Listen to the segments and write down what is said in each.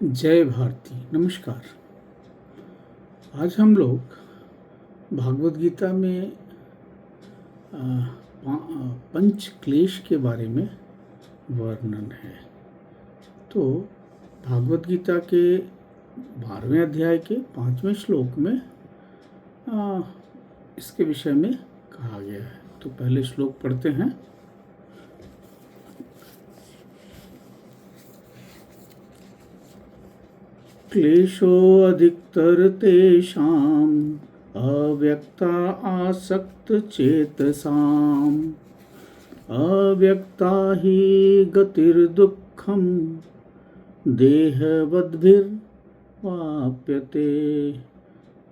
जय भारती। नमस्कार। आज हम लोग भागवत गीता में पंच क्लेश के बारे में वर्णन है। तो भागवत गीता के 12वें अध्याय के 5वें श्लोक में इसके विषय में कहा गया है। तो पहले श्लोक पढ़ते हैं। क्लेशो अधिकतर तेषाम् अव्यक्ता आसक्त चेतसाम् अव्यक्ता ही गतिर्दुःखम देहवद्भिर्वाप्यते।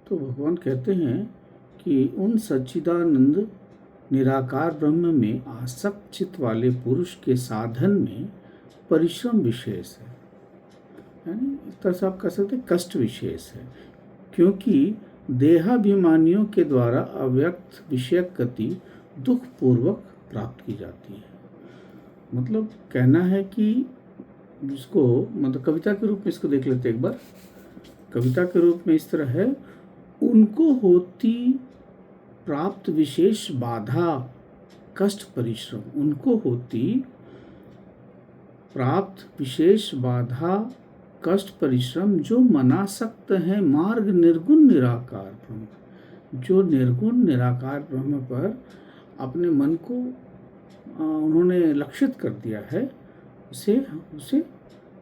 तो भगवान कहते हैं कि उन सच्चिदानंद निराकार ब्रह्म में आसक्त चित्त वाले पुरुष के साधन में परिश्रम विशेष है, यानी एक तरह से आप कह सकते कष्ट विशेष है, क्योंकि देहाभिमानियों के द्वारा अव्यक्त विषयक गति दुख पूर्वक प्राप्त की जाती है। मतलब कहना है कि इसको मतलब कविता के रूप में इसको देख लेते एक बार। कविता के रूप में इस तरह है, उनको होती प्राप्त विशेष बाधा कष्ट परिश्रम, उनको होती प्राप्त विशेष बाधा कष्ट परिश्रम जो मनासक्त है मार्ग निर्गुण निराकार ब्रह्म, जो निर्गुण निराकार ब्रह्म पर अपने मन को उन्होंने लक्षित कर दिया है, उसे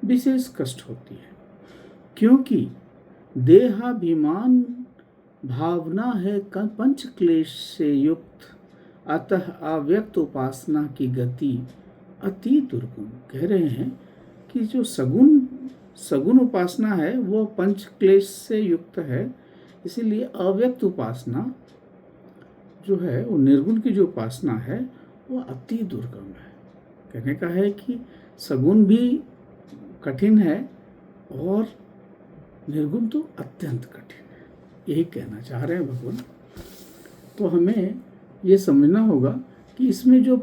विशेष कष्ट होती है, क्योंकि देहाभिमान भावना है पंच क्लेश से युक्त, अतः अव्यक्त उपासना की गति अति दुर्गम। कह रहे हैं कि जो सगुण उपासना है वो पंच क्लेश से युक्त है, इसीलिए अव्यक्त उपासना जो है वो निर्गुण की जो उपासना है वो अति दुर्गम है। कहने का है कि सगुण भी कठिन है और निर्गुण तो अत्यंत कठिन है, यही कहना चाह रहे हैं भगवान। तो हमें ये समझना होगा कि इसमें जो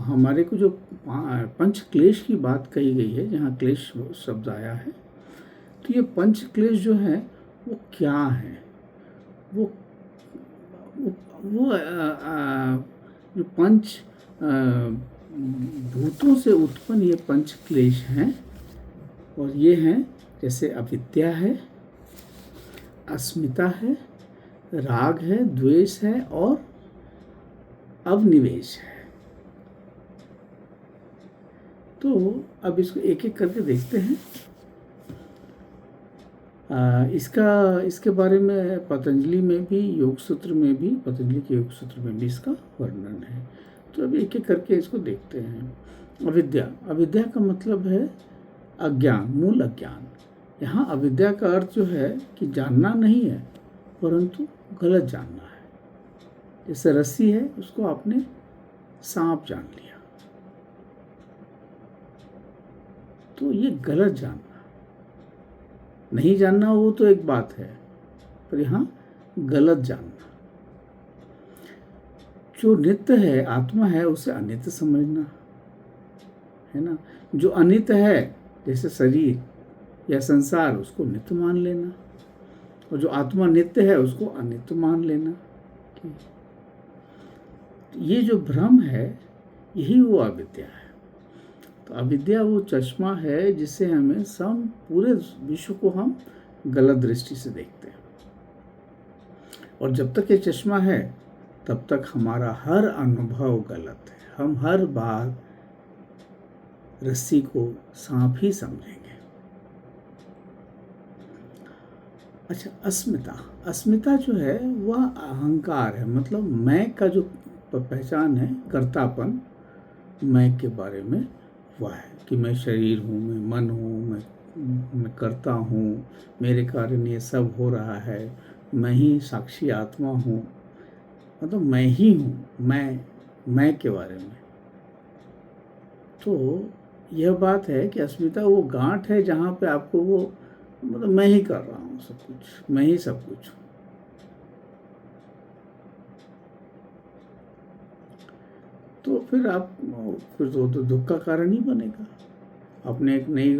हमारे को जो पंच क्लेश की बात कही गई है, जहाँ क्लेश शब्द आया है, तो ये पंच क्लेश जो है वो क्या है? वो जो पंच भूतों से उत्पन्न ये पंच क्लेश हैं, और ये हैं जैसे अविद्या है, अस्मिता है, राग है, द्वेष है और अवनिवेश है। तो अब इसको एक एक करके देखते हैं। इसके बारे में पतंजलि में भी योग सूत्र में भी, पतंजलि के योग सूत्र में भी इसका वर्णन है। तो अब एक एक करके इसको देखते हैं। अविद्या का मतलब है अज्ञान, मूल अज्ञान। यहाँ अविद्या का अर्थ जो है कि जानना नहीं है, परंतु गलत जानना है। जैसे रस्सी है, उसको आपने सांप जान लिया, तो ये गलत जानना। नहीं जानना वो तो एक बात है, पर यहाँ गलत जानना। जो नित्य है, आत्मा है, उसे अनित्य समझना है ना। जो अनित्य है जैसे शरीर या संसार, उसको नित्य मान लेना, और जो आत्मा नित्य है उसको अनित्य मान लेना। ये जो भ्रम है, यही वो अविद्या है। तो अविद्या वो चश्मा है जिससे हमें पूरे विश्व को हम गलत दृष्टि से देखते हैं, और जब तक ये चश्मा है तब तक हमारा हर अनुभव गलत है। हम हर बार रस्सी को सांप ही समझेंगे। अच्छा, अस्मिता जो है वह अहंकार है, मतलब मैं का जो पहचान है, कर्तापन, मैं के बारे में वह है कि मैं शरीर हूँ, मैं मन हूँ, मैं करता हूँ, मेरे कारण ये सब हो रहा है, मैं ही साक्षी आत्मा हूँ, मतलब मैं ही हूँ, मैं के बारे में। तो यह बात है कि अस्मिता वो गांठ है जहाँ पे आपको वो मतलब मैं ही कर रहा हूँ सब कुछ, मैं ही सब कुछ हूँ। तो फिर आप फिर तो दुख का कारण ही बनेगा। आपने एक नई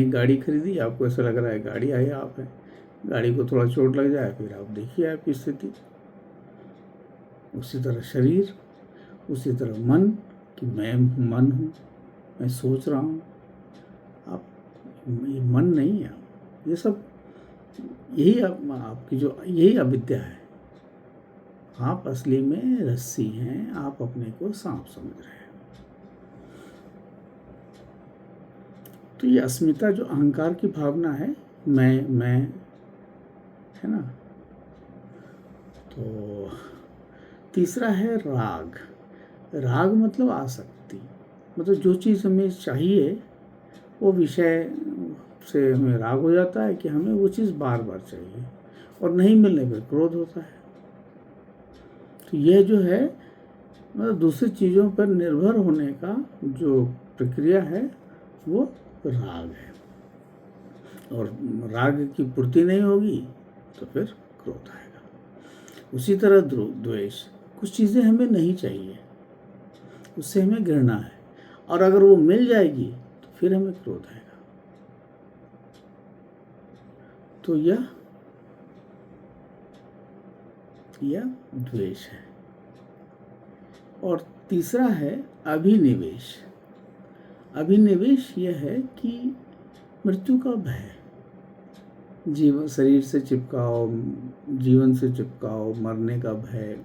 गाड़ी खरीदी, आपको ऐसा लग रहा है गाड़ी आई आप है, गाड़ी को थोड़ा चोट लग जाए, फिर आप देखिए आपकी स्थिति। उसी तरह शरीर, उसी तरह मन, कि मैं मन हूँ, मैं सोच रहा हूँ। आप ये मन नहीं है, ये सब यही आपकी जो यही अविद्या है। आप असली में रस्सी हैं, आप अपने को सांप समझ रहे हैं। तो ये अस्मिता जो अहंकार की भावना है, मैं है ना। तो तीसरा है राग। राग मतलब आसक्ति, मतलब जो चीज़ हमें चाहिए वो विषय से हमें राग हो जाता है कि हमें वो चीज़ बार बार चाहिए, और नहीं मिलने पर क्रोध होता है। तो यह जो है मतलब दूसरी चीज़ों पर निर्भर होने का जो प्रक्रिया है वो राग है, और राग की पूर्ति नहीं होगी तो फिर क्रोध आएगा। उसी तरह द्वेष, कुछ चीज़ें हमें नहीं चाहिए, उससे हमें घृणा है, और अगर वो मिल जाएगी तो फिर हमें क्रोध आएगा। तो यह द्वेष है। और तीसरा है अभिनिवेश। अभिनिवेश यह है कि मृत्यु का भय, जीवन शरीर से चिपकाओ, जीवन से चिपकाओ, मरने का भय,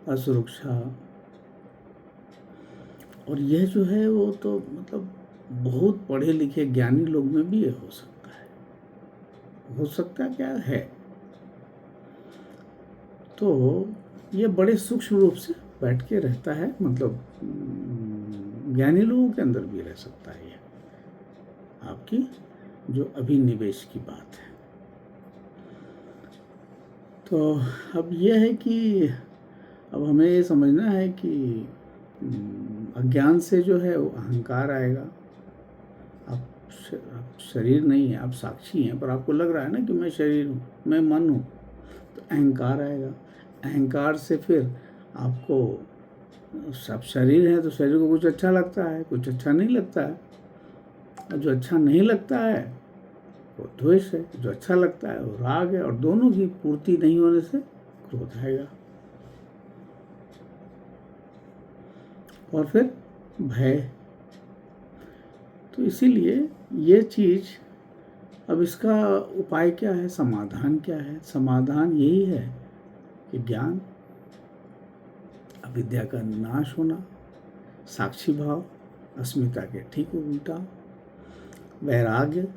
असुरक्षा। और यह जो है वो तो मतलब बहुत पढ़े लिखे ज्ञानी लोग में भी ये हो सकता क्या है। तो ये बड़े सूक्ष्म रूप से बैठ के रहता है, मतलब ज्ञानी लोगों के अंदर भी रह सकता है। ये आपकी जो अभिनिवेश की बात है। तो अब यह है कि अब हमें ये समझना है कि अज्ञान से जो है वो अहंकार आएगा। आप शरीर नहीं है, आप साक्षी हैं, पर आपको लग रहा है ना कि मैं शरीर हूँ, मैं मन हूँ, तो अहंकार आएगा। अहंकार से फिर आपको, सब शरीर है तो शरीर को कुछ अच्छा लगता है, कुछ अच्छा नहीं लगता है, और जो अच्छा नहीं लगता है वो द्वेष है, जो अच्छा लगता है वो राग है, और दोनों की पूर्ति नहीं होने से क्रोध आएगा। और फिर भय। तो इसीलिए ये चीज़, अब इसका उपाय क्या है, समाधान क्या है? समाधान यही है कि ज्ञान, अविद्या का नाश होना, साक्षी भाव, अस्मिता के ठीक उल्टा, वैराग्य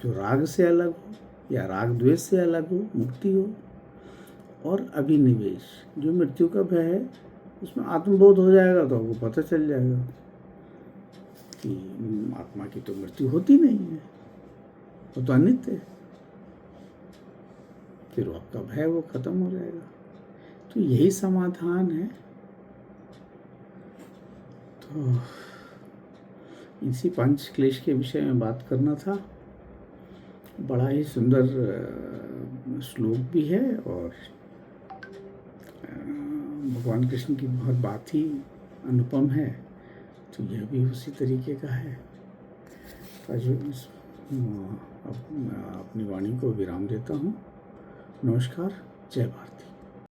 जो राग से अलग हो या राग द्वेष से अलग हो, मुक्ति हो, और अभिनिवेश जो मृत्यु का भय है, उसमें आत्मबोध हो जाएगा तो आपको पता चल जाएगा कि आत्मा की तो मृत्यु होती नहीं है, वो तो अनित्य है। फिर वो आपका भय वो खत्म हो जाएगा। तो यही समाधान है। तो इसी पंच क्लेश के विषय में बात करना था। बड़ा ही सुंदर श्लोक भी है, और भगवान कृष्ण की बहुत बात ही अनुपम है, तो यह भी उसी तरीके का है। अपनी वाणी को विराम देता हूँ। नमस्कार, जय भारत।